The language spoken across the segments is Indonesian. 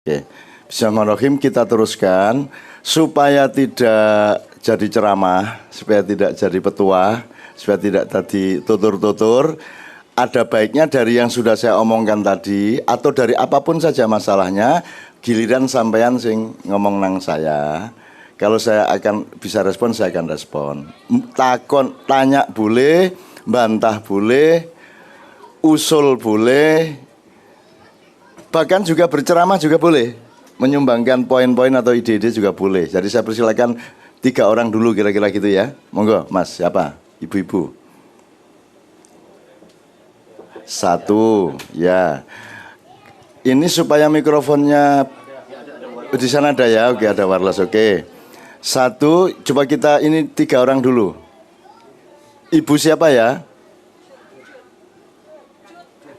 Oke, Bismillahirrahmanirrahim, kita teruskan supaya tidak jadi ceramah, supaya tidak jadi petua, supaya tidak tadi tutur-tutur. Ada baiknya dari yang sudah saya omongkan tadi atau dari apapun saja masalahnya, giliran sampean sing ngomong nang saya. Kalau saya akan bisa respon, saya akan respon. Tanya boleh, bantah boleh, usul boleh, bahkan juga berceramah juga boleh, menyumbangkan poin-poin atau ide-ide juga boleh. Jadi saya persilakan 3 orang dulu kira-kira gitu ya. Monggo, Mas, siapa? Ibu-ibu. 1, ya. Ini supaya mikrofonnya di sana ada ya, oke, ada wireless, oke. 1, coba kita ini 3 orang dulu. Ibu siapa ya?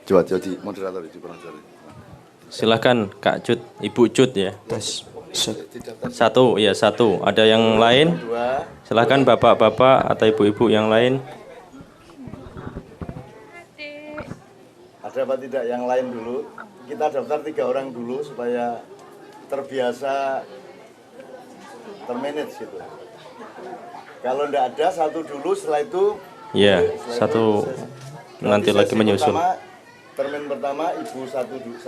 Coba jadi moderator di Silahkan Kak Cut, Ibu Cut ya. Tes. 1, ya 1. Ada yang lain? Silahkan bapak-bapak atau ibu-ibu yang lain. Ada apa tidak yang lain dulu? Kita daftar 3 orang dulu supaya terbiasa termanage gitu. Kalau tidak ada 1 dulu, setelah itu Ya, 1 nanti lagi menyusul. Termin pertama Ibu satu dulu,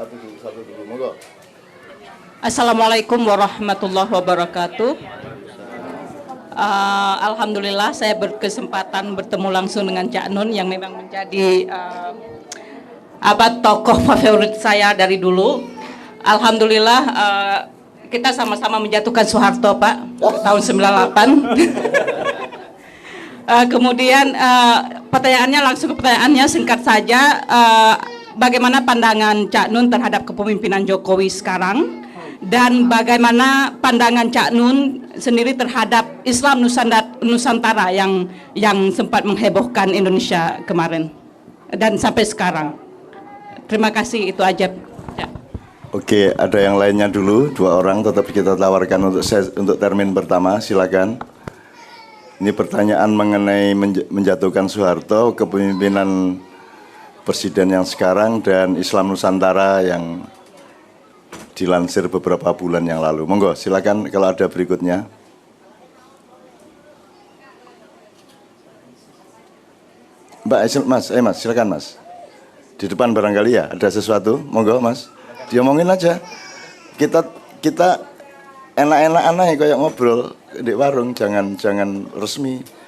monggo. Assalamualaikum warahmatullahi wabarakatuh. Alhamdulillah saya berkesempatan bertemu langsung dengan Cak Nun yang memang menjadi tokoh favorit saya dari dulu. Alhamdulillah kita sama-sama menjatuhkan Soeharto, Pak, tahun 98. Kemudian pertanyaannya langsung ke pertanyaannya, singkat saja. Bagaimana pandangan Cak Nun terhadap kepemimpinan Jokowi sekarang, dan bagaimana pandangan Cak Nun sendiri terhadap Islam Nusantara yang sempat menghebohkan Indonesia kemarin dan sampai sekarang. Terima kasih, itu aja. Ya. Oke, ada yang lainnya dulu, 2 orang tetap kita tawarkan untuk termin pertama, silakan. Ini pertanyaan mengenai menjatuhkan Soeharto, kepemimpinan Presiden yang sekarang, dan Islam Nusantara yang dilansir beberapa bulan yang lalu. Monggo, silakan kalau ada berikutnya. Mbak, Mas, silakan Mas. Di depan barangkali ya, ada sesuatu. Monggo Mas, diomongin aja. Kita enak-enakan aja kayak ngobrol di warung, jangan resmi.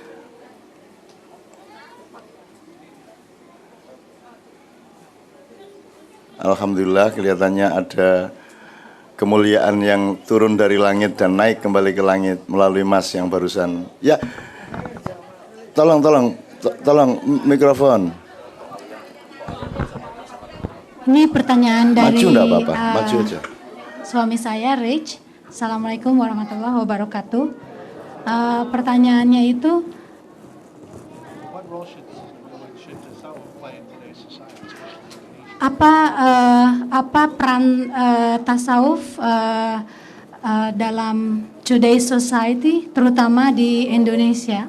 Alhamdulillah kelihatannya ada kemuliaan yang turun dari langit dan naik kembali ke langit melalui Mas yang barusan. Ya, tolong mikrofon. Ini pertanyaan dari Maju enggak apa-apa, maju aja. Suami saya, Rich. Assalamualaikum warahmatullahi wabarakatuh. Pertanyaannya itu, apa peran tasawuf dalam today's society, terutama di Indonesia?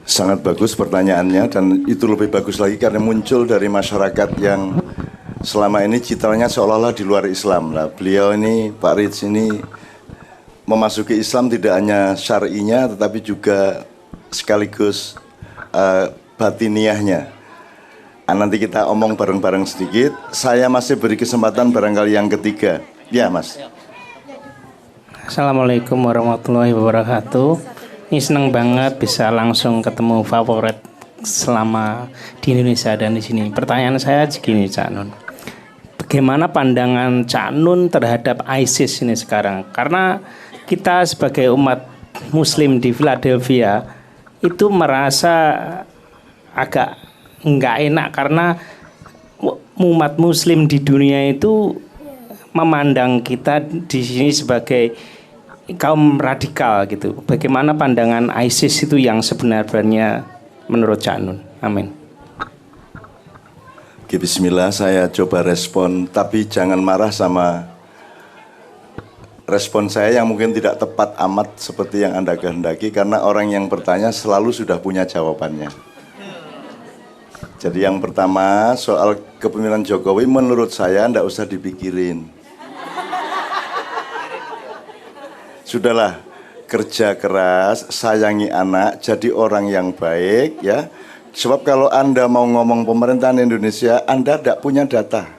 Sangat bagus pertanyaannya, dan itu lebih bagus lagi karena muncul dari masyarakat yang selama ini citranya seolah-olah di luar Islam. Nah, beliau ini, Pak Rich ini memasuki Islam tidak hanya syar'inya tetapi juga sekaligus batiniahnya. Nanti kita omong bareng-bareng sedikit. Saya masih beri kesempatan barangkali yang ketiga. Ya Mas. Assalamualaikum warahmatullahi wabarakatuh. Ini senang banget bisa langsung ketemu favorit selama di Indonesia dan di sini. Pertanyaan saya begini, Cak Nun. Bagaimana pandangan Cak Nun terhadap ISIS ini sekarang? Karena kita sebagai umat Muslim di Philadelphia itu merasa agak nggak enak karena umat Muslim di dunia itu memandang kita di sini sebagai kaum radikal gitu. Bagaimana pandangan ISIS itu yang sebenarnya menurut Cak Nun? Amin. Oke, bismillah, saya coba respon, tapi jangan marah sama respon saya yang mungkin tidak tepat amat seperti yang Anda kehendaki, karena orang yang bertanya selalu sudah punya jawabannya. Jadi yang pertama soal kepemimpinan Jokowi menurut saya ndak usah dipikirin. Sudahlah, kerja keras, sayangi anak, jadi orang yang baik ya. Sebab kalau Anda mau ngomong pemerintahan Indonesia, Anda tidak punya data.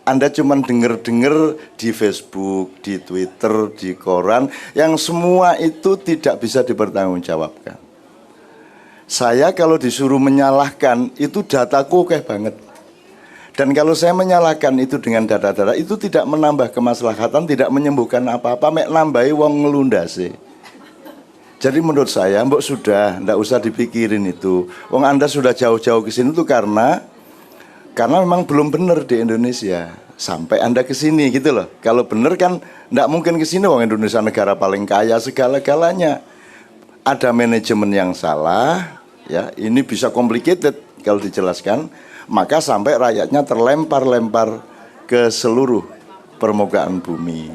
Anda cuma dengar-dengar di Facebook, di Twitter, di koran, yang semua itu tidak bisa dipertanggungjawabkan. Saya kalau disuruh menyalahkan, itu dataku oke banget. Dan kalau saya menyalahkan itu dengan data-data, itu tidak menambah kemaslahatan, tidak menyembuhkan apa-apa, mek nambahi wong ngelundase. Jadi menurut saya, mbok sudah, ndak usah dipikirin itu. Wong Anda sudah jauh-jauh ke sini itu karena memang belum benar di Indonesia. Sampai Anda ke sini gitu loh. Kalau benar kan ndak mungkin ke sini, wong Indonesia negara paling kaya segala-galanya. Ada manajemen yang salah, ya. Ini bisa complicated kalau dijelaskan, maka sampai rakyatnya terlempar-lempar ke seluruh permukaan bumi.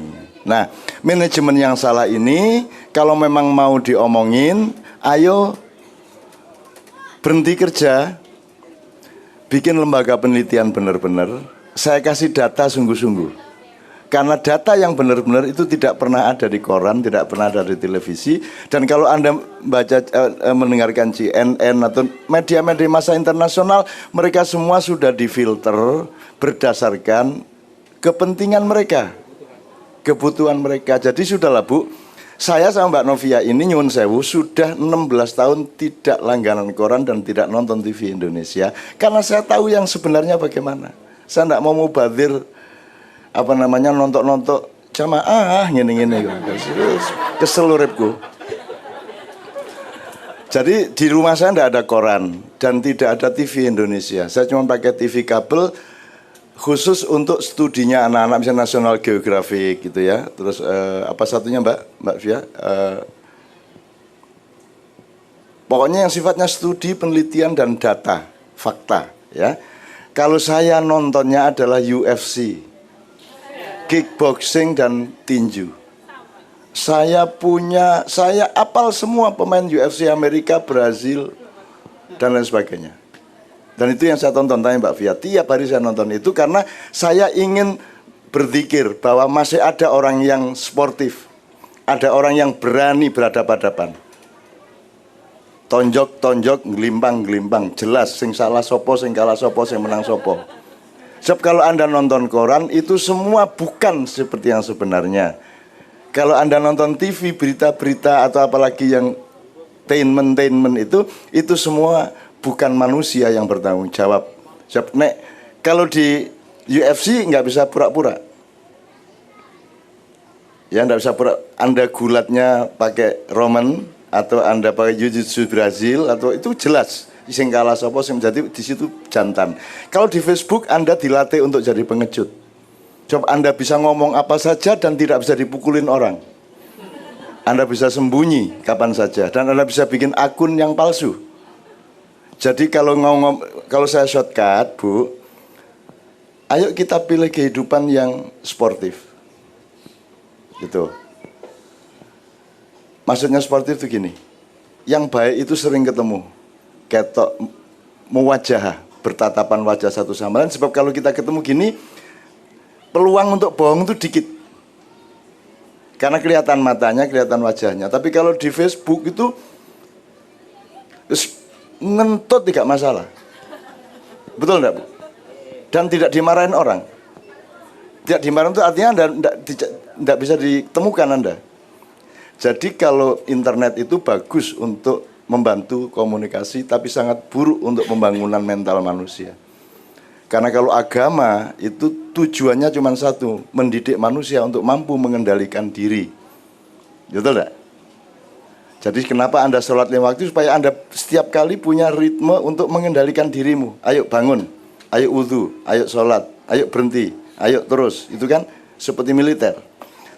Nah, manajemen yang salah ini kalau memang mau diomongin, ayo berhenti kerja, bikin lembaga penelitian benar-benar. Saya kasih data sungguh-sungguh. Karena data yang benar-benar itu tidak pernah ada di koran, tidak pernah ada di televisi. Dan kalau Anda mendengarkan CNN atau media-media massa internasional, mereka semua sudah difilter berdasarkan kepentingan mereka, kebutuhan mereka. Jadi sudahlah Bu, saya sama Mbak Novia ini nyuwun sewu sudah 16 tahun tidak langganan koran dan tidak nonton TV Indonesia. Karena saya tahu yang sebenarnya bagaimana. Saya tidak mau mubazir nonton jamaah ngene-ngene kesel uripku. Jadi di rumah saya tidak ada koran dan tidak ada TV Indonesia. Saya cuma pakai TV kabel khusus untuk studinya anak-anak, misalnya National Geographic gitu ya. Terus apa satunya Mbak Fia? Pokoknya yang sifatnya studi, penelitian dan data, fakta ya. Kalau saya nontonnya adalah UFC, kickboxing dan tinju. Saya apal semua pemain UFC Amerika, Brazil dan lain sebagainya. Dan itu yang saya tonton, tanya Mbak Fia. Tiap hari saya nonton itu karena saya ingin berzikir bahwa masih ada orang yang sportif, ada orang yang berani berhadapan-hadapan. Tonjok-tonjok, gelimbang-gelimbang, jelas sing salah sopo, sing kalah sopo, sing menang sopo. Sebab kalau Anda nonton koran itu semua bukan seperti yang sebenarnya. Kalau Anda nonton TV, berita-berita atau apalagi yang tainment itu semua bukan manusia yang bertanggung jawab. Sebab kalau di UFC nggak bisa pura-pura. Ya nggak bisa pura. Anda gulatnya pakai Roman atau Anda pakai Jiu-Jitsu Brazil atau itu jelas sing kalah sapa sing jadi di situ jantan. Kalau di Facebook Anda dilatih untuk jadi pengecut. Coba Anda bisa ngomong apa saja dan tidak bisa dipukulin orang. Anda bisa sembunyi kapan saja dan Anda bisa bikin akun yang palsu. Jadi kalau saya shortcut, Bu, ayo kita pilih kehidupan yang sportif. Gitu. Maksudnya sportif itu gini, yang baik itu sering ketemu, ketok muwajah, bertatapan wajah satu sama lain. Sebab kalau kita ketemu gini, peluang untuk bohong itu dikit, karena kelihatan matanya, kelihatan wajahnya. Tapi kalau di Facebook itu ngentut tidak masalah, betul enggak Bu? Dan tidak dimarahin orang. Tidak dimarahin itu artinya Anda tidak bisa ditemukan Anda. Jadi kalau internet itu bagus untuk membantu komunikasi, tapi sangat buruk untuk pembangunan mental manusia. Karena kalau agama itu tujuannya cuma satu, mendidik manusia untuk mampu mengendalikan diri. Betul enggak? Jadi kenapa Anda sholat 5 waktu? Supaya Anda setiap kali punya ritme untuk mengendalikan dirimu. Ayo bangun, ayo wudhu, ayo sholat, ayo berhenti, ayo terus. Itu kan seperti militer.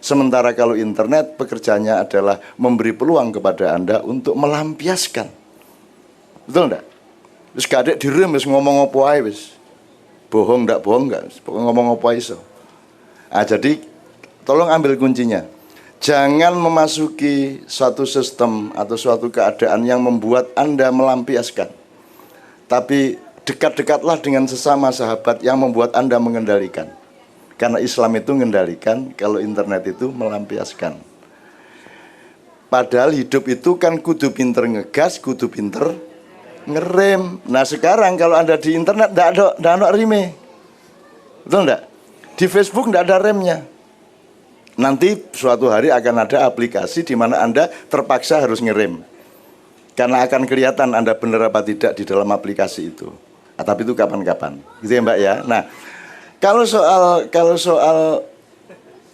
Sementara kalau internet pekerjaannya adalah memberi peluang kepada Anda untuk melampiaskan. Betul enggak? Terus kadek direm, wis ngomong apa ae wis. Bohong enggak, ngomong apa iso. Jadi tolong ambil kuncinya. Jangan memasuki suatu sistem atau suatu keadaan yang membuat Anda melampiaskan. Tapi dekat-dekatlah dengan sesama sahabat yang membuat Anda mengendalikan. Karena Islam itu mengendalikan, kalau internet itu melampiaskan. Padahal hidup itu kan kudu pinter ngegas, kudu pinter ngerem. Nah sekarang kalau Anda di internet tidak ada rime. Betul enggak? Di Facebook tidak ada remnya. Nanti suatu hari akan ada aplikasi di mana Anda terpaksa harus ngerem. Karena akan kelihatan Anda benar apa tidak di dalam aplikasi itu. Tapi itu kapan-kapan. Gitu ya Mbak ya. Nah, kalau soal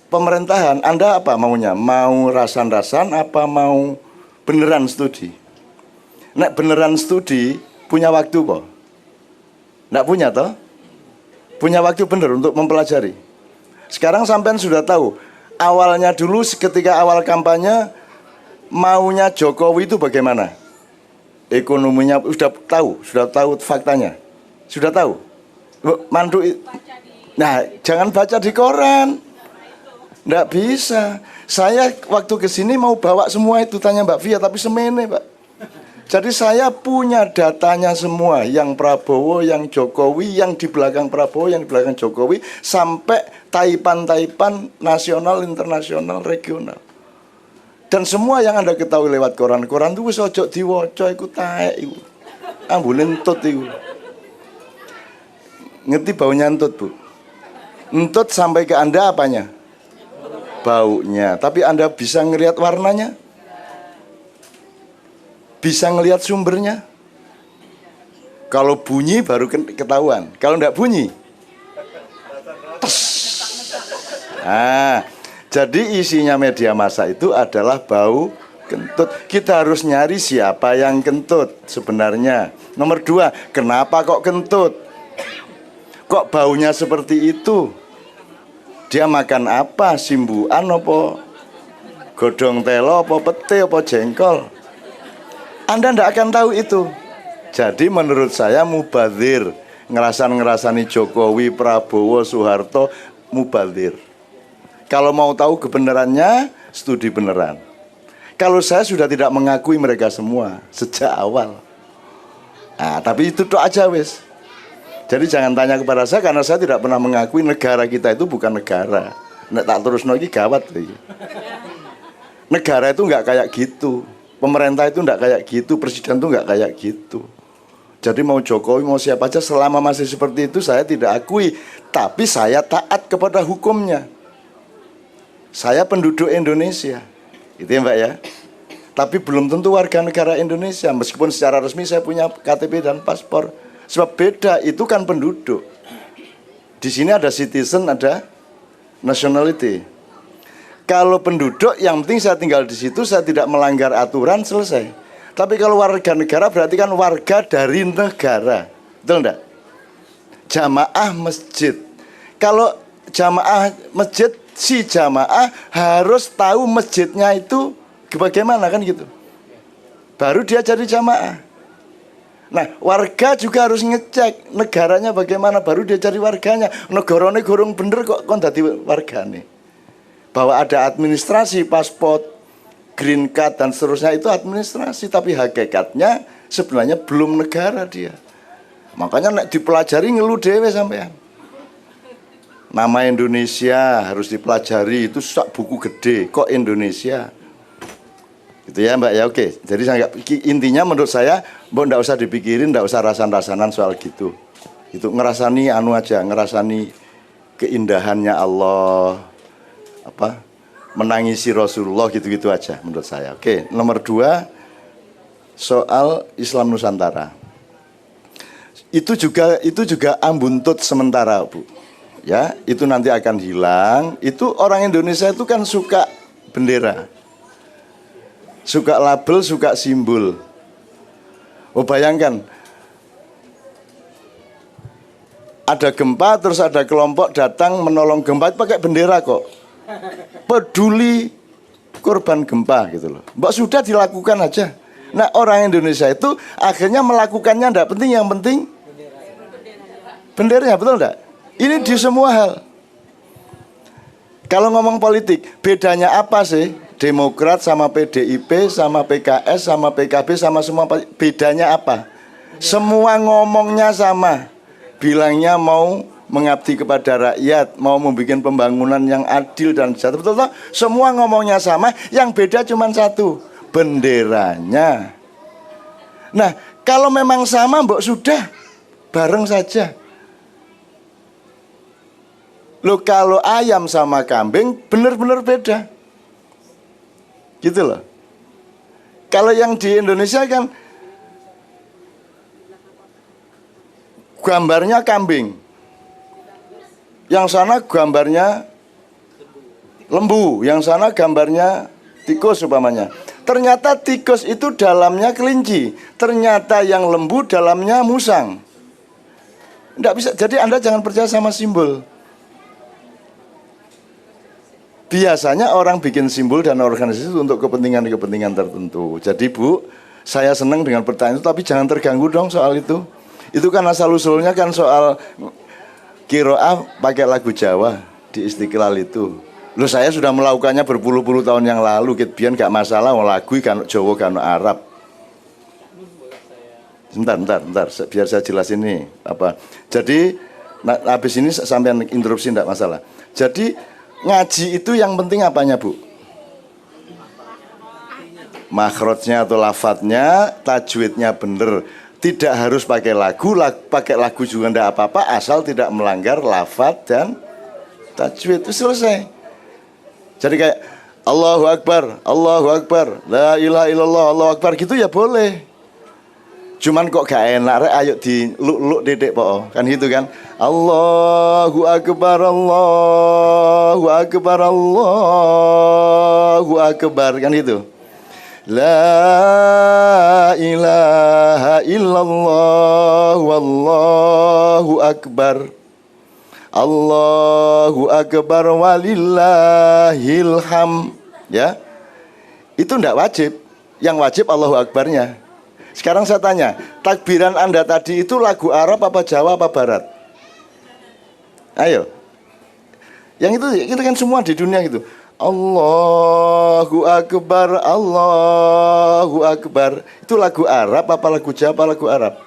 pemerintahan, Anda apa maunya? Mau rasan-rasan apa mau beneran studi? Nek beneran studi punya waktu kok? Nggak punya toh? Punya waktu bener untuk mempelajari. Sekarang sampean sudah tahu. Awalnya dulu ketika awal kampanye maunya Jokowi itu bagaimana? Ekonominya sudah tahu faktanya. Sudah tahu. Mandu. Nah, jangan baca di koran. Nggak bisa. Saya waktu kesini mau bawa semua itu, tanya Mbak Fia, tapi semene Pak. Jadi saya punya datanya semua, yang Prabowo, yang Jokowi, yang di belakang Prabowo, yang di belakang Jokowi, sampai taipan-taipan nasional, internasional, regional. Dan semua yang Anda ketahui lewat koran-koran itu wis ojo diwaca iku taek iku. Ambune entut iku. Ngerti baunya entut, Bu? Entut sampai ke Anda apanya? Baunya. Tapi Anda bisa ngelihat warnanya? Bisa ngelihat sumbernya? Kalau bunyi baru ketahuan. Kalau enggak bunyi, tes. Nah, jadi isinya media massa itu adalah bau kentut. Kita harus nyari siapa yang kentut sebenarnya. Nomor 2, kenapa kok kentut? Kok baunya seperti itu? Dia makan apa? Simbuan apa? Godong telo apa pete apa jengkol? Anda tidak akan tahu itu. Jadi menurut saya mubadzir. Ngerasani Jokowi, Prabowo, Soeharto, mubadzir. Kalau mau tahu kebenarannya, studi beneran. Kalau saya sudah tidak mengakui mereka semua sejak awal. Nah, tapi itu tuh aja wes. Jadi jangan tanya kepada saya karena saya tidak pernah mengakui negara kita itu bukan negara. Nek tak terus lagi gawat lagi. Negara itu nggak kayak gitu. Pemerintah itu nggak kayak gitu. Presiden itu nggak kayak gitu. Jadi mau Jokowi mau siapa aja selama masih seperti itu saya tidak akui. Tapi saya taat kepada hukumnya. Saya penduduk Indonesia. Itu ya Mbak ya. Tapi belum tentu warga negara Indonesia. Meskipun secara resmi saya punya KTP dan paspor. Sebab beda, itu kan penduduk. Di sini ada citizen, ada nationality. Kalau penduduk, yang penting saya tinggal di situ, saya tidak melanggar aturan, selesai. Tapi kalau warga negara berarti kan warga dari negara. Betul enggak? Jamaah masjid. Kalau jamaah masjid, si jamaah harus tahu masjidnya itu bagaimana kan gitu. Baru dia jadi jamaah. Nah, warga juga harus ngecek negaranya bagaimana, baru dia cari warganya. Negaranya gorong bener kok dadi wargane. Bahwa ada administrasi, paspor, green card dan seterusnya itu administrasi, tapi hakikatnya sebenarnya belum negara dia. Makanya nek dipelajari ngeluh dhewe sampean. Nama Indonesia harus dipelajari, itu sak buku gede, kok Indonesia. Gitu ya Mbak ya, oke. Jadi intinya menurut saya Mbak nggak usah dipikirin, nggak usah rasan-rasanan soal gitu. Itu ngerasani anu aja, ngerasani keindahannya Allah, apa, menangisi Rasulullah gitu-gitu aja menurut saya. Oke, nomor 2 soal Islam Nusantara. Itu juga ambuntut sementara Bu. Ya, itu nanti akan hilang. Itu orang Indonesia itu kan suka bendera. Suka label, suka simbol. Oh bayangkan, ada gempa terus ada kelompok datang menolong gempa pakai bendera kok. Peduli korban gempa gitu loh. Mbak sudah dilakukan aja. Nah orang Indonesia itu akhirnya melakukannya tidak penting, yang penting benderanya, betul enggak? Ini di semua hal. Kalau ngomong politik, bedanya apa sih? Demokrat sama PDIP sama PKS sama PKB sama semua, bedanya apa? Semua ngomongnya sama. Bilangnya mau mengabdi kepada rakyat, mau membuat pembangunan yang adil dan sejahtera. Betul, betul. Semua ngomongnya sama, yang beda cuma satu, benderanya. Nah, kalau memang sama, mbok sudah bareng saja. Loh, kalau ayam sama kambing benar-benar beda. Gitu loh. Kalau yang di Indonesia kan gambarnya kambing, yang sana gambarnya lembu, yang sana gambarnya tikus umpamanya. Ternyata tikus itu dalamnya kelinci, ternyata yang lembu dalamnya musang. Nggak bisa. Jadi Anda jangan percaya sama simbol. Biasanya orang bikin simbol dan organisasi itu untuk kepentingan-kepentingan tertentu. Jadi Bu, saya senang dengan pertanyaan itu, tapi jangan terganggu dong soal itu. Itu kan asal-usulnya kan soal Qiraah pakai lagu Jawa di Istiqlal itu. Loh, saya sudah melakukannya berpuluh-puluh tahun yang lalu. Biar gak masalah, mau lagu kan Jawa kan Arab. Bentar, biar saya jelasin ini apa. Jadi, habis ini sampai interupsi enggak masalah. Jadi ngaji itu yang penting apanya Bu? Makhrajnya atau lafadznya, tajwidnya bener. Tidak harus pakai lagu juga enggak apa-apa, asal tidak melanggar lafadz dan tajwid. Itu selesai. Jadi kayak Allahu Akbar, la ilaha illallah, Allahu Akbar gitu ya boleh. Cuman kok gak enak rek, ayo di luk dedek po, kan gitu kan. Allahu Akbar, Allahu Akbar, Allahu Akbar, kan gitu. La ilaha illallah, wallahu akbar, Allahu akbar walillahil ham. Ya, itu enggak wajib. Yang wajib Allahu akbarnya. Sekarang saya tanya, takbiran Anda tadi itu lagu Arab apa Jawa apa Barat? Ayo. Yang itu kan semua di dunia gitu. Allahu Akbar, Allahu Akbar. Itu lagu Arab apa lagu Jawa apa lagu Arab?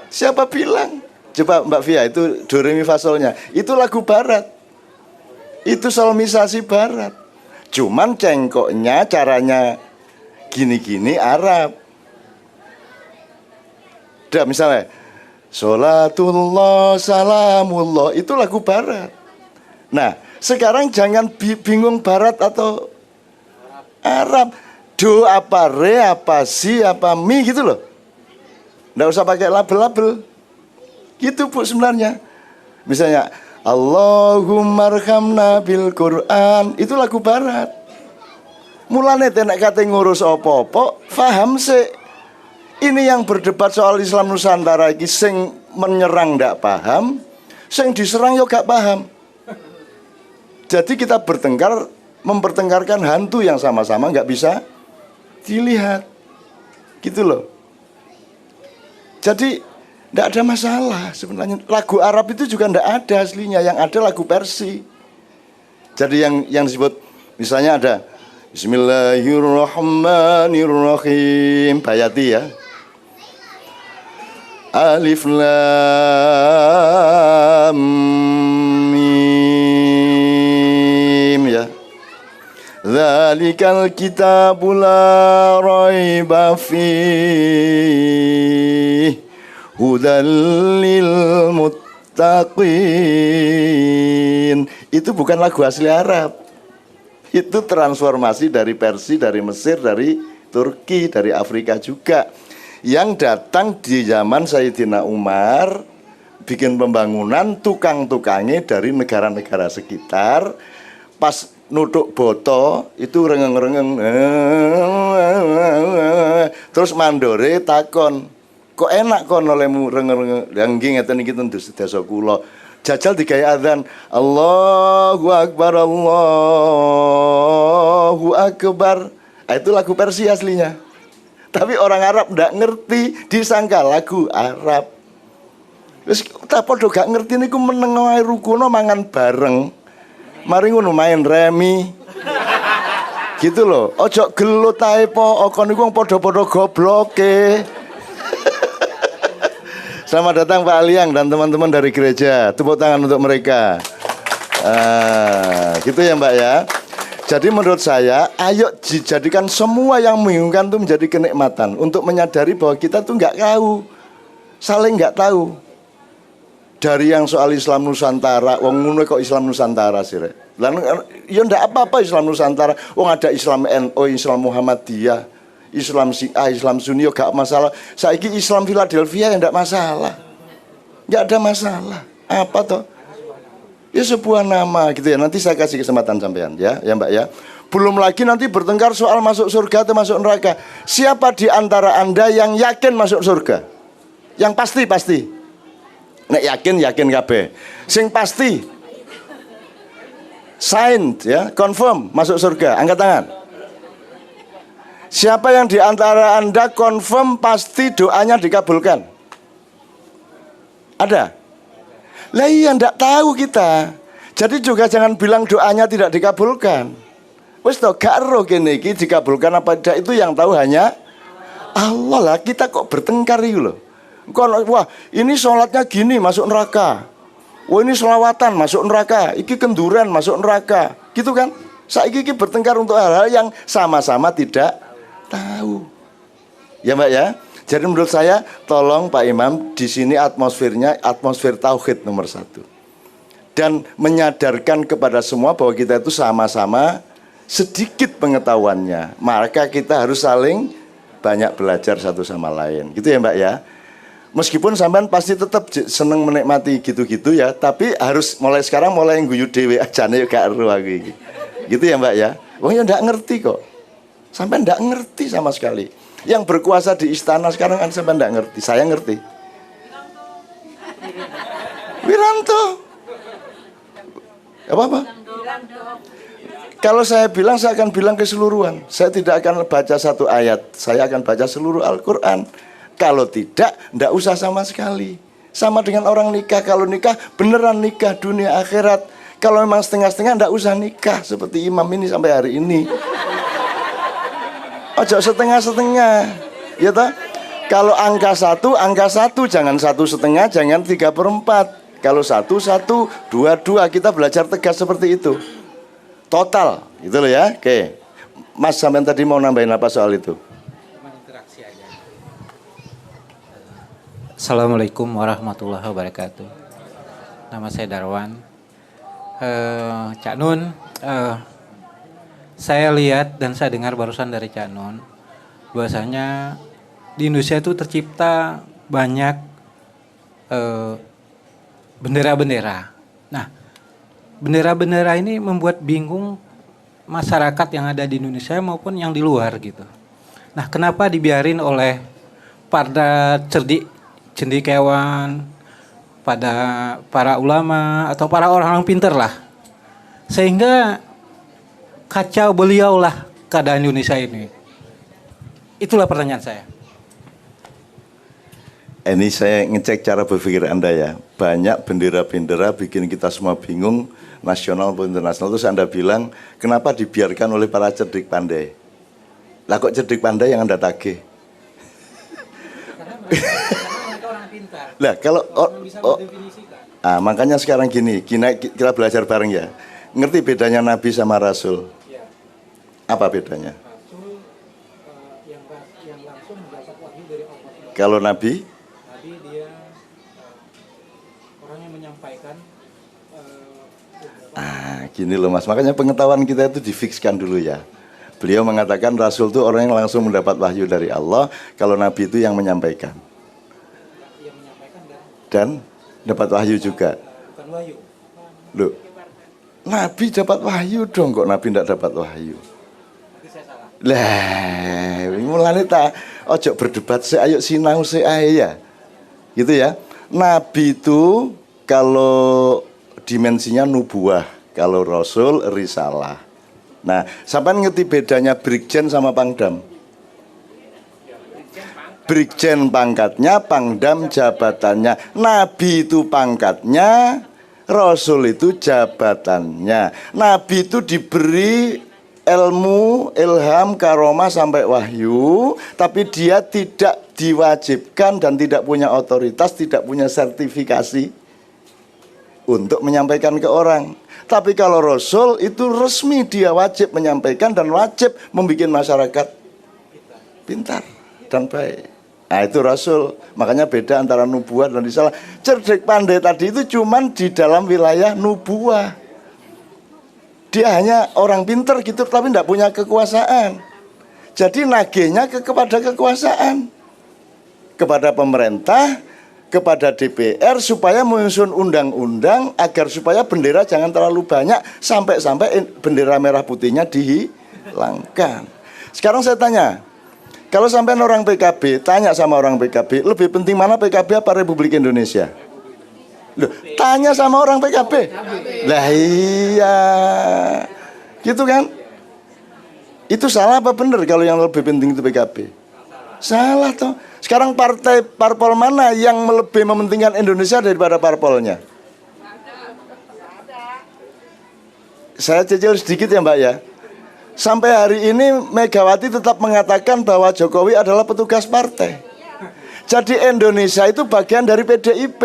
Siapa bilang? Coba Mbak Fia, itu do re mi fa solnya. Itu lagu Barat. Itu solmisasi Barat. Cuman cengkoknya caranya gini-gini Arab. Udah misalnya Sholatullah, salamullah, itu lagu Barat. Nah, sekarang jangan bingung Barat atau Arab. Do apa re, apa si, apa mi gitu loh. Nggak usah pakai label-label. Gitu Bu sebenarnya. Misalnya Allahumma arhamna bil Quran, itu lagu Barat. Mulane tenek kate ngurus opo-opo, faham sih. Ini yang berdebat soal Islam Nusantara iki sing menyerang ndak paham, sing diserang yo gak paham. Jadi kita bertengkar, mempertengkarkan hantu yang sama-sama nggak bisa dilihat, gitu loh. Jadi nggak ada masalah sebenarnya. Lagu Arab itu juga nggak ada aslinya, yang ada lagu Persia. Jadi yang disebut misalnya ada Bismillahirrahmanirrahim, Bayati ya. Alif Lam Mim ya. Dzalikal kitabu la raiba fihi hudal lil muttaqin. Itu bukan lagu asli Arab. Itu transformasi dari Persia, dari Mesir, dari Turki, dari Afrika juga. Yang datang di zaman Sayyidina Umar, bikin pembangunan, tukang-tukangnya dari negara-negara sekitar. Pas nutuk boto itu rengeng-rengeng, terus mandore takon, kok enak kon olehmu rengeng-rengeng, yang ngeten iki tentu desa kula. Jajal digawe adzan, Allahu Akbar, Allahu Akbar. Itu lagu Persia aslinya. Tapi orang Arab ndak ngerti, disangka lagu Arab. Wis tak padha gak ngerti niku meneng wae rukuno mangan bareng. Mari ngono main remi. Gitu loh. Ojo gelut ae po, kon niku padha-padha gobloke. Selamat datang Pak Aliang dan teman-teman dari gereja. Tepuk tangan untuk mereka. Gitu ya Mbak ya. Jadi menurut saya, ayo dijadikan semua yang membingungkan itu menjadi kenikmatan. Untuk menyadari bahwa kita tuh nggak tahu, saling nggak tahu. Dari yang soal Islam Nusantara, wong ngono kok Islam Nusantara sih rek. Lah ya ndak apa-apa Islam Nusantara. Wong ada Islam NU, Islam Muhammadiyah, Islam Syiah, Islam Sunni yo gak masalah. Saiki Islam Philadelphia ya ndak masalah. Nggak ada masalah. Apa toh? Ya sebuah nama gitu ya. Nanti saya kasih kesempatan sampean ya Mbak ya. Belum lagi nanti bertengkar soal masuk surga atau masuk neraka. Siapa di antara Anda yang yakin masuk surga? Yang pasti. Nek yakin kabeh. Sing pasti. Signed ya, confirm masuk surga. Angkat tangan. Siapa yang di antara Anda confirm pasti doanya dikabulkan? Ada? Lah iya ndak tahu kita. Jadi juga jangan bilang doanya tidak dikabulkan. Wes to gak ero kene iki dikabulkan apa tidak itu yang tahu hanya Allah lah. Kita kok bertengkar itu loh. Wah ini sholatnya gini masuk neraka. Wah ini selawatan masuk neraka. Iki kenduran masuk neraka. Gitu kan? Saiki iki bertengkar untuk hal-hal yang sama-sama tidak tahu. Ya Mbak ya. Jadi menurut saya, tolong Pak Imam, di sini atmosfernya atmosfer tauhid nomor 1. Dan menyadarkan kepada semua bahwa kita itu sama-sama sedikit pengetahuannya. Maka kita harus saling banyak belajar satu sama lain. Gitu ya Mbak ya. Meskipun sampean pasti tetap seneng menikmati gitu-gitu ya, tapi harus mulai sekarang mulai guyu dhewe ajane gak ero aku iki. Gitu ya Mbak ya. Wong ya ndak ngerti kok. Sampean ndak ngerti sama sekali. Yang berkuasa di istana sekarang kan sampai enggak ngerti. Saya ngerti. Wiranto. Apa? Kalau saya bilang, saya akan bilang keseluruhan. Saya tidak akan baca satu ayat. Saya akan baca seluruh Al-Quran. Kalau tidak, enggak usah sama sekali. Sama dengan orang nikah. Kalau nikah, beneran nikah dunia akhirat. Kalau memang setengah-setengah, enggak usah nikah. Seperti imam ini sampai hari ini. Ojo setengah-setengah, ya toh? Kalau angka 1, jangan 1,5, jangan 3/4. Kalau 1, 2, kita belajar tegas seperti itu. Total, gitu loh ya. Oke, Mas sampean tadi mau nambahin apa soal itu? Assalamualaikum warahmatullahi wabarakatuh. Nama saya Darwan. Cak Nun. Saya lihat dan saya dengar barusan dari Cak Nun, bahwasanya di Indonesia itu tercipta banyak bendera-bendera. Nah, bendera-bendera ini membuat bingung masyarakat yang ada di Indonesia maupun yang di luar gitu. Nah, kenapa dibiarin oleh para cendekiawan, pada para ulama atau para orang-orang pintar lah, sehingga kacau beliau lah keadaan Indonesia ini. Itulah pertanyaan saya. Ini saya ngecek cara berpikir Anda ya. Banyak bendera-bendera bikin kita semua bingung, nasional maupun internasional. Terus Anda bilang, kenapa dibiarkan oleh para cerdik pandai? Lah kok cerdik pandai yang Anda tagih? Lah kalau makanya sekarang gini, kita belajar bareng ya. Ngerti bedanya Nabi sama Rasul? Apa bedanya? Yang langsung mendapat wahyu dari Allah. Kalau Nabi? Nabi dia orang yang menyampaikan. Gini loh Mas. Makanya pengetahuan kita itu difikskan dulu ya. Beliau mengatakan Rasul itu orang yang langsung mendapat wahyu dari Allah. Kalau Nabi itu yang menyampaikan. Yang menyampaikan Dan dapat wahyu juga. bukan wahyu. Loh, Nabi dapat wahyu dong, kok Nabi tidak dapat wahyu? Lah, mulane ta ojo berdebat ayo sinau ya. Gitu ya. Nabi itu kalau dimensinya nubuah, kalau Rasul risalah. Nah, sampean ngerti bedanya Brigjen sama Pangdam? Brigjen pangkatnya, Pangdam jabatannya. Nabi itu pangkatnya, Rasul itu jabatannya. Nabi itu diberi ilmu, ilham, karomah sampai wahyu, tapi dia tidak diwajibkan dan tidak punya otoritas, tidak punya sertifikasi untuk menyampaikan ke orang. Tapi kalau Rasul itu resmi, dia wajib menyampaikan dan wajib membuat masyarakat pintar dan baik. Nah itu Rasul. Makanya beda antara nubuah dan risalah. Cerdik pandai tadi itu cuman di dalam wilayah nubuah. Dia hanya orang pintar gitu, tapi tidak punya kekuasaan. Jadi nagihnya kepada kekuasaan, kepada pemerintah, kepada DPR, supaya menyusun undang-undang agar supaya bendera jangan terlalu banyak, sampai-sampai bendera merah putihnya dihilangkan. Sekarang saya tanya, kalau sampai orang PKB, tanya sama orang PKB, lebih penting mana PKB apa Republik Indonesia? Loh, tanya sama orang PKB. Lah iya, gitu kan? Itu salah apa benar kalau yang lebih penting itu PKB? Salah toh. Sekarang parpol mana yang lebih mementingkan Indonesia daripada parpolnya? Saya cicil sedikit ya Mbak ya. Sampai hari ini Megawati tetap mengatakan bahwa Jokowi adalah petugas partai. Jadi Indonesia itu bagian dari PDIP,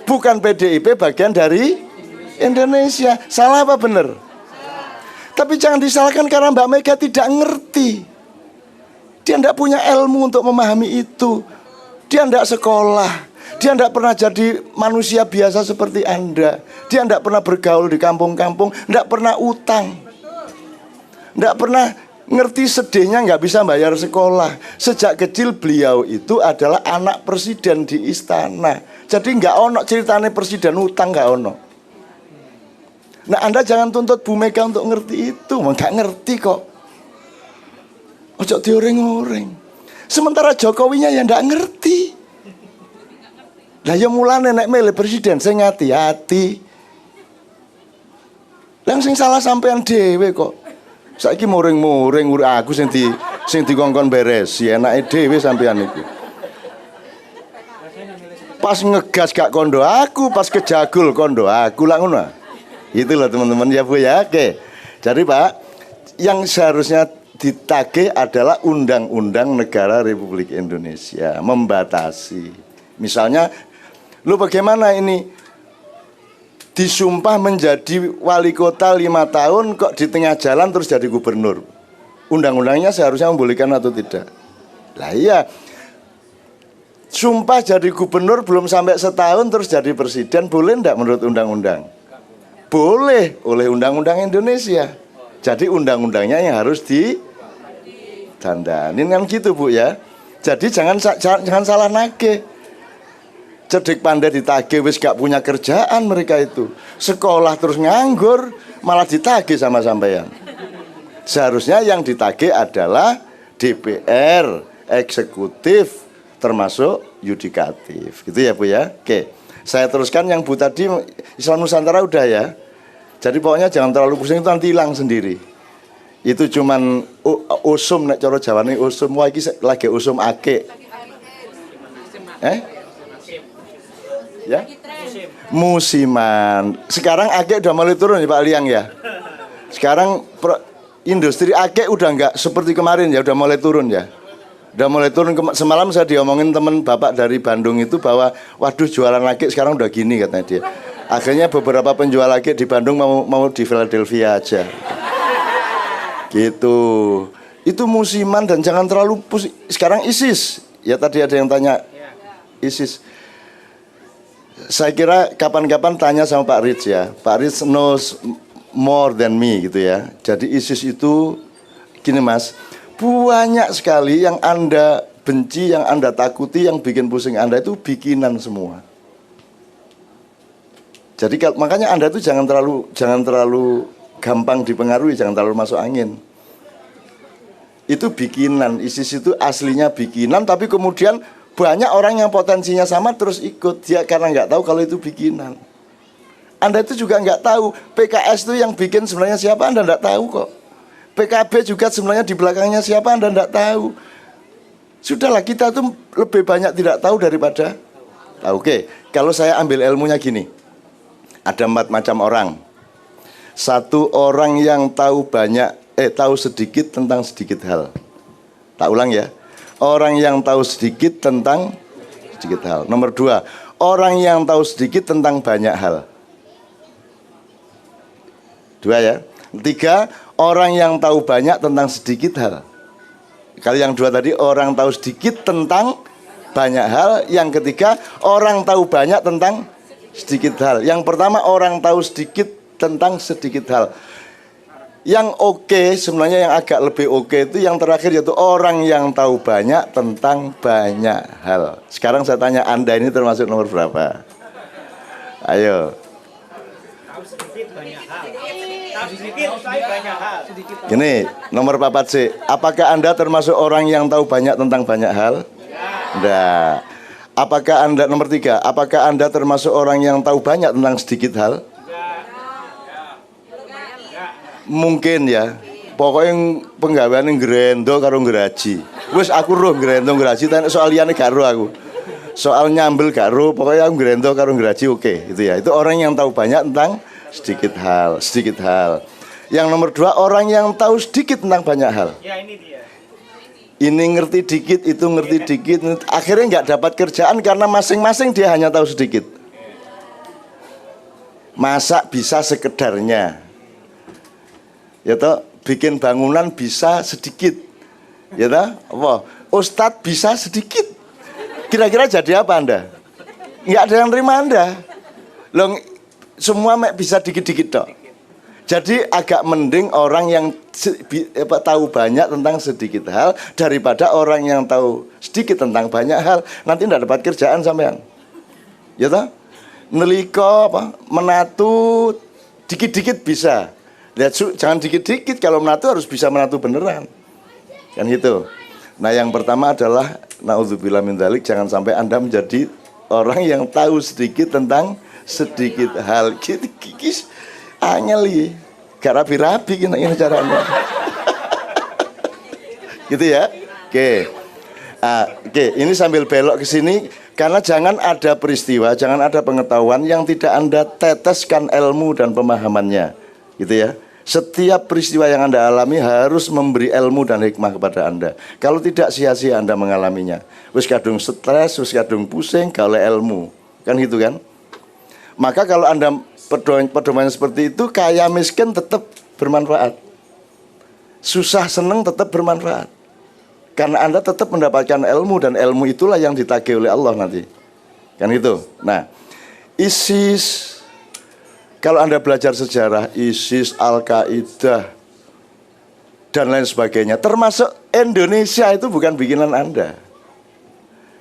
bukan PDIP bagian dari Indonesia. Salah apa benar? Tapi jangan disalahkan karena Mbak Mega tidak ngerti. Dia tidak punya ilmu untuk memahami itu. Dia tidak sekolah. Dia tidak pernah jadi manusia biasa seperti Anda. Dia tidak pernah bergaul di kampung-kampung. Tidak pernah utang. Tidak pernah ngerti sedihnya nggak bisa bayar sekolah. Sejak kecil beliau itu adalah anak presiden di istana. Jadi nggak ono ceritanya presiden utang, nggak ono. Nah Anda jangan tuntut Bu Mega untuk ngerti itu. Nggak ngerti kok. Ojo dioreng-oreng. Sementara Jokowinya ya ndak ngerti. Lah ya mulane nek milih presiden sing hati-hati. Lah sing salah sampean dhewe kok. Saiki muring-muring aku sing dikongkon beres. Ya enake dhewe sampean iku. Pas ngegas gak kondo aku, pas kejagul kondo aku lah ngono. Itulah teman-teman ya Bu ya. Oke. Jadi Pak, yang seharusnya ditagih adalah Undang-Undang Negara Republik Indonesia membatasi. Misalnya, lu bagaimana ini disumpah menjadi wali kota 5 tahun kok di tengah jalan terus jadi gubernur? Undang-undangnya seharusnya membolehkan atau tidak? Lah iya, sumpah jadi gubernur belum sampai setahun terus jadi presiden, boleh enggak menurut undang-undang? Boleh, oleh undang-undang Indonesia. Jadi undang-undangnya yang harus didandanin kan gitu Bu ya. Jadi jangan salah nagih. Cerdik pandai ditagih wis gak punya kerjaan mereka itu. Sekolah terus nganggur, malah ditagih sama sampean. Seharusnya yang ditagih adalah DPR, eksekutif, termasuk yudikatif. Gitu ya Bu ya. Oke. Saya teruskan yang Bu tadi, Islam Nusantara udah ya. Jadi pokoknya jangan terlalu pusing, itu nanti hilang sendiri. Itu cuman usum nek cara Jawane usum. Wah iki lagi usum ake. Ya? Musiman. Sekarang ake udah mulai turun ya Pak Liang ya. Sekarang industri ake udah enggak seperti kemarin ya, udah mulai turun ya. Udah mulai turun. Semalam saya diomongin teman Bapak dari Bandung itu bahwa waduh jualan ake sekarang udah gini katanya dia. Akhirnya beberapa penjual ake di Bandung mau di Philadelphia aja. Gitu. Itu musiman dan jangan terlalu pusing. Sekarang ISIS. Ya tadi ada yang tanya ISIS. Saya kira kapan-kapan tanya sama Pak Rich ya. Pak Rich knows more than me gitu ya. Jadi ISIS itu gini Mas, banyak sekali yang Anda benci, yang Anda takuti, yang bikin pusing Anda itu bikinan semua. Jadi makanya Anda itu jangan terlalu gampang dipengaruhi, jangan terlalu masuk angin. Itu bikinan, ISIS itu aslinya bikinan, tapi kemudian banyak orang yang potensinya sama terus ikut dia karena nggak tahu kalau itu bikinan. Anda itu juga nggak tahu PKS itu yang bikin sebenarnya siapa, Anda nggak tahu kok. PKB juga sebenarnya di belakangnya siapa, Anda nggak tahu. Sudahlah, kita tuh lebih banyak tidak tahu daripada tahu. Oke, kalau saya ambil ilmunya gini. Ada 4 macam orang. Satu orang yang tahu banyak tahu sedikit tentang sedikit hal. Tak ulang ya. Orang yang tahu sedikit tentang sedikit hal. Nomor 2, orang yang tahu sedikit tentang banyak hal. 2 ya. 3, orang yang tahu banyak tentang sedikit hal. Kalau yang 2 tadi, orang tahu sedikit tentang banyak hal. Yang ketiga, orang tahu banyak tentang sedikit hal. Yang pertama, orang tahu sedikit tentang sedikit hal. Yang oke, sebenarnya yang agak lebih oke itu yang terakhir, yaitu orang yang tahu banyak tentang banyak hal. Sekarang saya tanya, Anda ini termasuk nomor berapa? Ayo. Gini, nomor 4 C. Apakah Anda termasuk orang yang tahu banyak tentang banyak hal? Enggak. Apakah Anda, nomor 3, apakah Anda termasuk orang yang tahu banyak tentang sedikit hal? Mungkin ya. Pokoknya penggaweane ngrendo karo ngraji. Wis aku roh ngrendo ngraji, tapi soal liyane gak roh aku. Soal nyambel gak roh, pokoknya aku ngrendo karo ngraji oke, itu ya. Itu orang yang tahu banyak tentang sedikit hal, sedikit hal. Yang nomor 2, orang yang tahu sedikit tentang banyak hal. Ya, ini dia. Ini ngerti dikit, itu ngerti dikit, akhirnya nggak dapat kerjaan karena masing-masing dia hanya tahu sedikit. Masak bisa sekedarnya. Ya toh, bikin bangunan bisa sedikit. Ya toh, apa? Ustadz bisa sedikit. Kira-kira jadi apa Anda? Nggak ada yang terima Anda. Loh, semua bisa dikit-dikit toh. Jadi agak mending orang yang tahu banyak tentang sedikit hal daripada orang yang tahu sedikit tentang banyak hal. Nanti tidak dapat kerjaan sampean. Ya toh? Neliko apa? Menatu dikit-dikit bisa. Lihat, jangan dikit-dikit, kalau menatu harus bisa menatu beneran. Kan gitu. Nah, yang pertama adalah naudzubillah min dzalik, jangan sampai Anda menjadi orang yang tahu sedikit tentang sedikit hal. Kikis angeli, gak rapi-rapi ini caranya. Gitu ya. Oke. Oke, ini sambil belok ke sini karena jangan ada peristiwa, jangan ada pengetahuan yang tidak Anda teteskan ilmu dan pemahamannya. Gitu ya. Setiap peristiwa yang Anda alami harus memberi ilmu dan hikmah kepada Anda. Kalau tidak, sia-sia Anda mengalaminya. Wis kadung stres, wis kadung pusing, kalau ilmu. Kan gitu kan? Maka kalau Anda pedoman seperti itu, kaya miskin tetap bermanfaat. Susah senang tetap bermanfaat. Karena Anda tetap mendapatkan ilmu, dan ilmu itulah yang ditagih oleh Allah nanti. Kan itu. Nah, ISIS, kalau Anda belajar sejarah, ISIS, Al-Qaeda, dan lain sebagainya, termasuk Indonesia itu bukan bikinan Anda.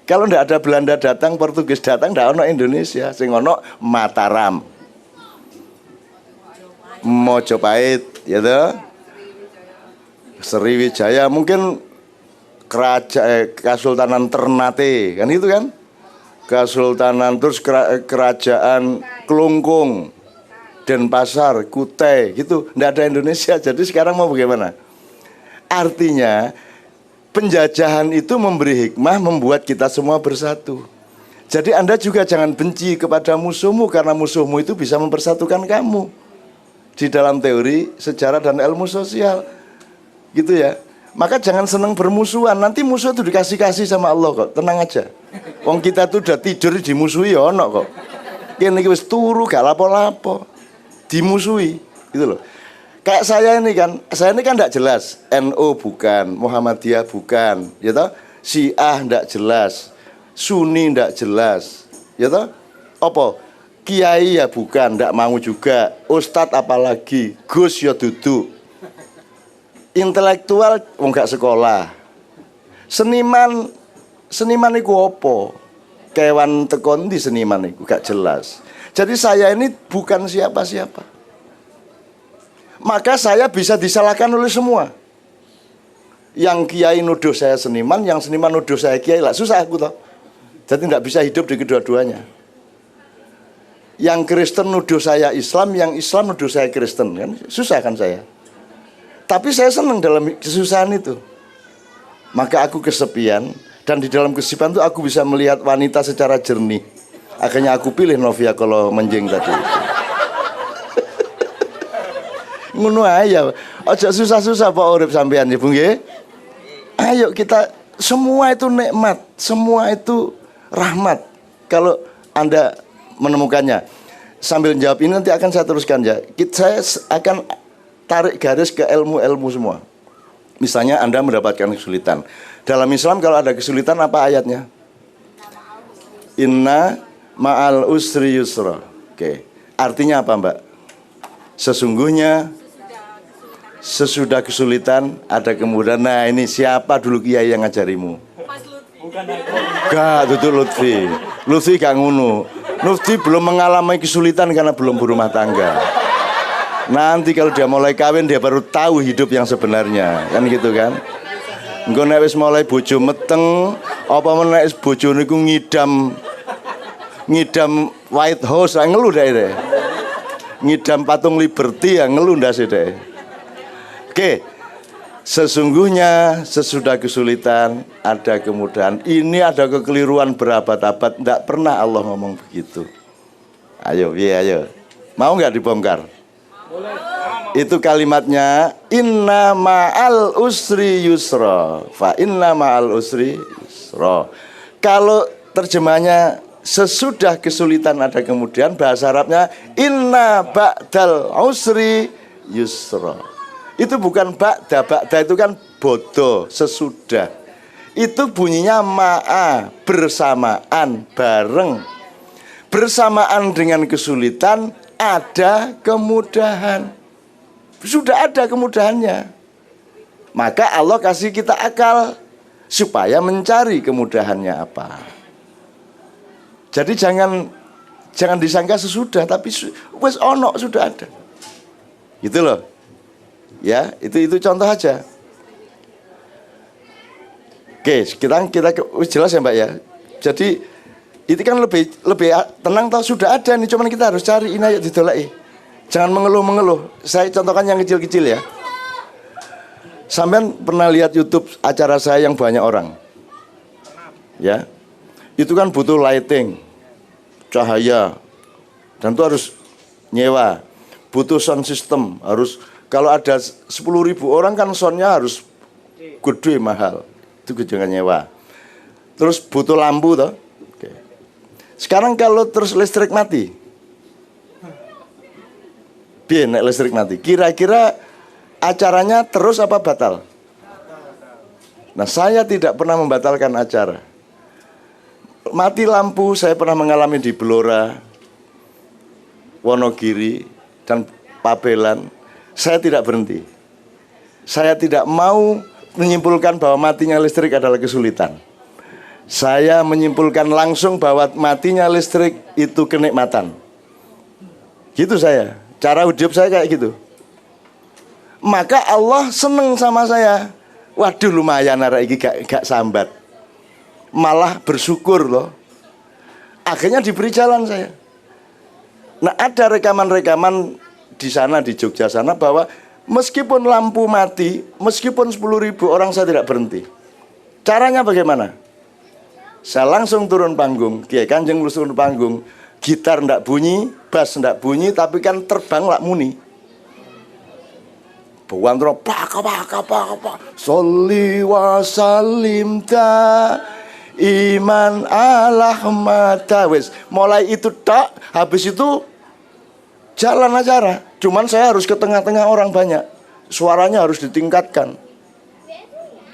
Kalau tidak ada Belanda datang, Portugis datang, tidak ada Indonesia. Sing ono Mataram, Mojopahit, ya toh? Sriwijaya, mungkin Kesultanan Ternate, kan itu kan? Kesultanan, terus kerajaan Klungkung, Denpasar, Kutai, gitu. Tidak ada Indonesia. Jadi sekarang mau bagaimana? Artinya penjajahan itu memberi hikmah, membuat kita semua bersatu. Jadi Anda juga jangan benci kepada musuhmu, karena musuhmu itu bisa mempersatukan kamu. Di dalam teori, sejarah, dan ilmu sosial. Gitu ya. Maka jangan senang bermusuhan. Nanti musuh itu dikasih-kasih sama Allah kok. Tenang aja. Wong kita tuh udah tidur dimusuhi ya ono kok. Kene iki wis turu gak lapo-lapo. Dimusuhi, gitu loh. Kayak saya ini kan tidak jelas. NU bukan, Muhammadiyah bukan, ya toh? Syiah tidak jelas, Sunni tidak jelas, ya toh? Apa? Kiai ya bukan, tidak mau juga. Ustadz apalagi, Gus ya duduk. Intelektual nggak sekolah. Seniman iku apa? Kewan tekon di seniman iku gak jelas. Jadi saya ini bukan siapa-siapa. Maka saya bisa disalahkan oleh semua. Yang kiai nuduh saya seniman, yang seniman nuduh saya kiai, lah susah aku toh. Jadi tidak bisa hidup di kedua-duanya. Yang Kristen nuduh saya Islam, yang Islam nuduh saya Kristen, kan susah kan saya. Tapi saya senang dalam kesusahan itu. Maka aku kesepian, dan di dalam kesepian itu aku bisa melihat wanita secara jernih. Akhirnya aku pilih Novia kalau menjeng tadi. Ngono ae ya. Aja susah-susah Pak urip sampean ya, Bu nggih. Ayo kita, semua itu nikmat, semua itu rahmat. Kalau Anda menemukannya. Sambil jawab ini nanti akan saya teruskan ya. Saya akan tarik garis ke ilmu-ilmu semua. Misalnya Anda mendapatkan kesulitan. Dalam Islam kalau ada kesulitan apa ayatnya? Inna ma'al usri yusra. Oke. Artinya apa, Mbak? Sesungguhnya sesudah kesulitan ada kemudahan. Nah, ini siapa dulu kiai yang ngajarimu? Gak, itu Lutfi. Lutfi gak ngunu. Lutfi belum mengalami kesulitan karena belum berumah tangga. Nanti kalau dia mulai kawin dia baru tahu hidup yang sebenarnya. Kan gitu kan? Engko nek wis mulai bojo meteng, apa meneh bojo niku ngidam White House, ngeluh deh. Ngidam patung Liberty ya ngeluh ndase deh. Oke. Sesungguhnya sesudah kesulitan ada kemudahan. Ini ada kekeliruan berabad-abad, tidak pernah Allah ngomong begitu. Ayo, iya ayo. Mau nggak dibongkar? Itu kalimatnya inna ma'al usri yusra. Fa inna ma'al usri yusra. Kalau terjemahnya sesudah kesulitan ada kemudian, bahasa Arabnya inna ba'dal usri yusra. Itu bukan ba'da, ba'da itu kan bodoh, sesudah. Itu bunyinya ma'a, bersamaan, bareng. Bersamaan dengan kesulitan ada kemudahan. Sudah ada kemudahannya. Maka Allah kasih kita akal supaya mencari kemudahannya apa. Jadi jangan disangka sesudah, tapi wes ono sudah ada. Gitu loh. Ya, itu contoh aja. Oke, kita jelas ya Mbak ya. Jadi itu kan lebih tenang tau sudah ada nih, cuman kita harus cari ini ayo didolai. Jangan mengeluh-mengeluh. Saya contohkan yang kecil-kecil ya. Sampean pernah lihat YouTube acara saya yang banyak orang? Ya. Itu kan butuh lighting, cahaya, dan itu harus nyewa. Butuh sound system, harus kalau ada 10.000 orang kan soundnya harus gede mahal. Itu jangan nyewa. Terus butuh lampu toh. Oke. Sekarang kalau terus listrik mati, biar nek listrik mati, kira-kira acaranya terus apa batal? Nah, saya tidak pernah membatalkan acara. Mati lampu saya pernah mengalami di Blora, Wonogiri, dan Pabelan. Saya tidak berhenti. Saya tidak mau menyimpulkan bahwa matinya listrik adalah kesulitan. Saya menyimpulkan langsung bahwa matinya listrik itu kenikmatan. Gitu saya. Cara hidup saya kayak gitu. Maka Allah seneng sama saya. Waduh lumayan arek iki gak sambat. Malah bersyukur loh. Akhirnya diberi jalan saya. Nah, ada rekaman-rekaman di sana di Jogja sana bahwa meskipun lampu mati, meskipun 10.000 orang saya tidak berhenti. Caranya bagaimana? Saya langsung turun panggung, Kiai Kanjeng turun panggung, gitar ndak bunyi, bass ndak bunyi, tapi kan terbang lak muni. Buantro pak sholli wa sallim ta iman ala mata wes. Mulai itu tak, habis itu jalan acara. Cuman saya harus ke tengah-tengah orang banyak. Suaranya harus ditingkatkan.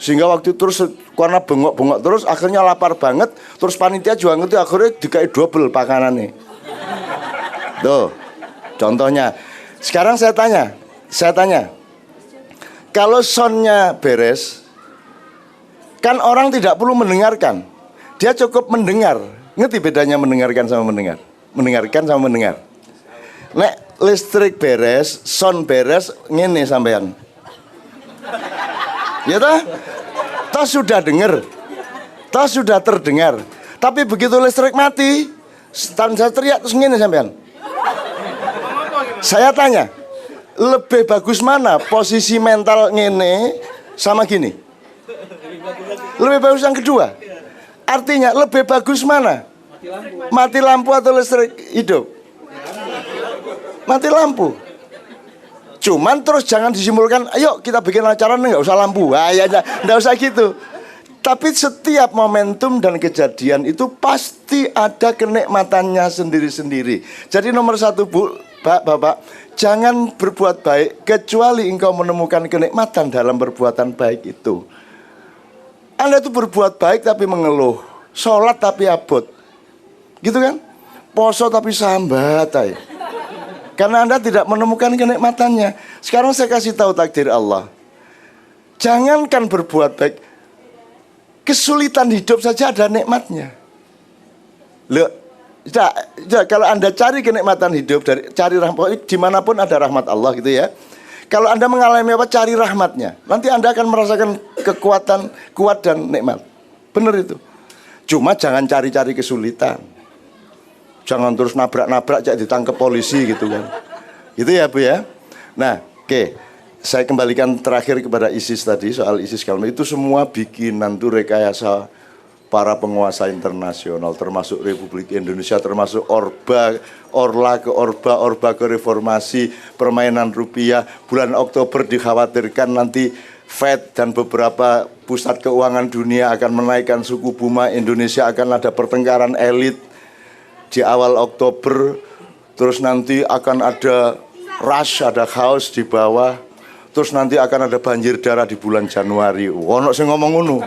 Sehingga waktu terus karena bengok-bengok terus akhirnya lapar banget. Terus panitia juga ngerti akhirnya dikai double pakanannya. Tuh, contohnya. Sekarang saya tanya. Kalau soundnya beres, kan orang tidak perlu mendengarkan. Dia cukup mendengar. Ngerti bedanya mendengarkan sama mendengar? Mendengarkan sama mendengar. Nek listrik beres, sound beres, ngene sampean. Ya toh? Toh sudah dengar. Toh sudah terdengar. Tapi begitu listrik mati, saya teriak terus ngene sampean. Saya tanya, lebih bagus mana posisi mental ngene sama gini? Lebih bagus yang kedua. Artinya lebih bagus mana? Mati lampu atau listrik hidup? Mati lampu. Cuman terus jangan disimpulkan, ayo kita bikin acara nggak usah lampu, ya nggak usah gitu. Tapi setiap momentum dan kejadian itu pasti ada kenikmatannya sendiri-sendiri. Jadi nomor satu Bu, Bapak, jangan berbuat baik kecuali engkau menemukan kenikmatan dalam perbuatan baik itu. Anda itu berbuat baik tapi mengeluh, sholat tapi abot, gitu kan? Poso tapi sambat aja. Karena Anda tidak menemukan kenikmatannya. Sekarang saya kasih tahu takdir Allah. Jangankan berbuat baik, kesulitan hidup saja ada nikmatnya. Loh, kalau Anda cari kenikmatan hidup, cari rahmat, dimanapun ada rahmat Allah gitu ya. Kalau Anda mengalami apa, cari rahmatnya. Nanti Anda akan merasakan kekuatan, kuat dan nikmat. Benar itu. Cuma jangan cari-cari kesulitan. Jangan terus nabrak-nabrak jadi ditangkap polisi gitu kan. Gitu ya Bu ya. Nah, oke. Saya kembalikan terakhir kepada ISIS tadi, soal ISIS kalau itu semua bikinan tuh rekayasa para penguasa internasional, termasuk Republik Indonesia, termasuk Orba ke reformasi, permainan rupiah. Bulan Oktober dikhawatirkan nanti Fed dan beberapa pusat keuangan dunia akan menaikkan suku bunga, Indonesia akan ada pertengkaran elit di awal Oktober, terus nanti akan ada rush, ada chaos di bawah, terus nanti akan ada banjir darah di bulan Januari. Wono sing ngomong ngono.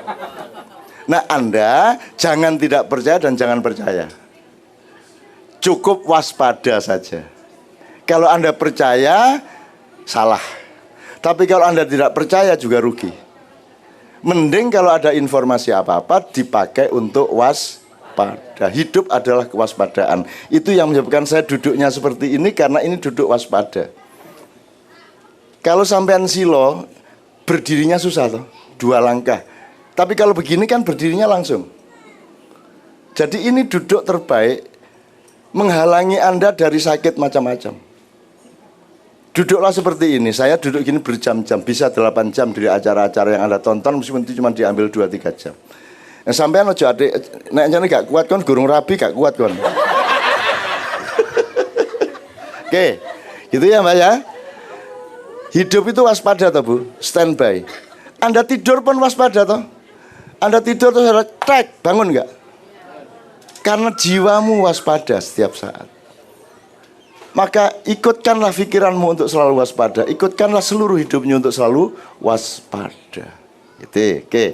Nah, Anda jangan tidak percaya dan jangan percaya. Cukup waspada saja. Kalau Anda percaya, salah. Tapi kalau Anda tidak percaya juga rugi. Mending kalau ada informasi apa-apa dipakai untuk waspada. Hidup adalah kewaspadaan. Itu yang menyebabkan saya duduknya seperti ini, karena ini duduk waspada. Kalau sampean silo, berdirinya susah toh, 2 langkah. Tapi kalau begini kan berdirinya langsung. Jadi ini duduk terbaik, menghalangi Anda dari sakit macam-macam. Duduklah seperti ini. Saya duduk gini berjam-jam, bisa 8 jam dari acara-acara yang Anda tonton, meskipun itu cuma diambil 2-3 jam. Nah, sampean aja adik, nek jane gak kuat kon, gurung rabi gak kuat kon. Oke, gitu ya Mbak ya. Hidup itu waspada toh Bu, standby. Anda tidur pun waspada toh. Anda tidur terus ada trek, bangun nggak? Karena jiwamu waspada setiap saat. Maka ikutkanlah pikiranmu untuk selalu waspada. Ikutkanlah seluruh hidupnya untuk selalu waspada. Gitu, oke.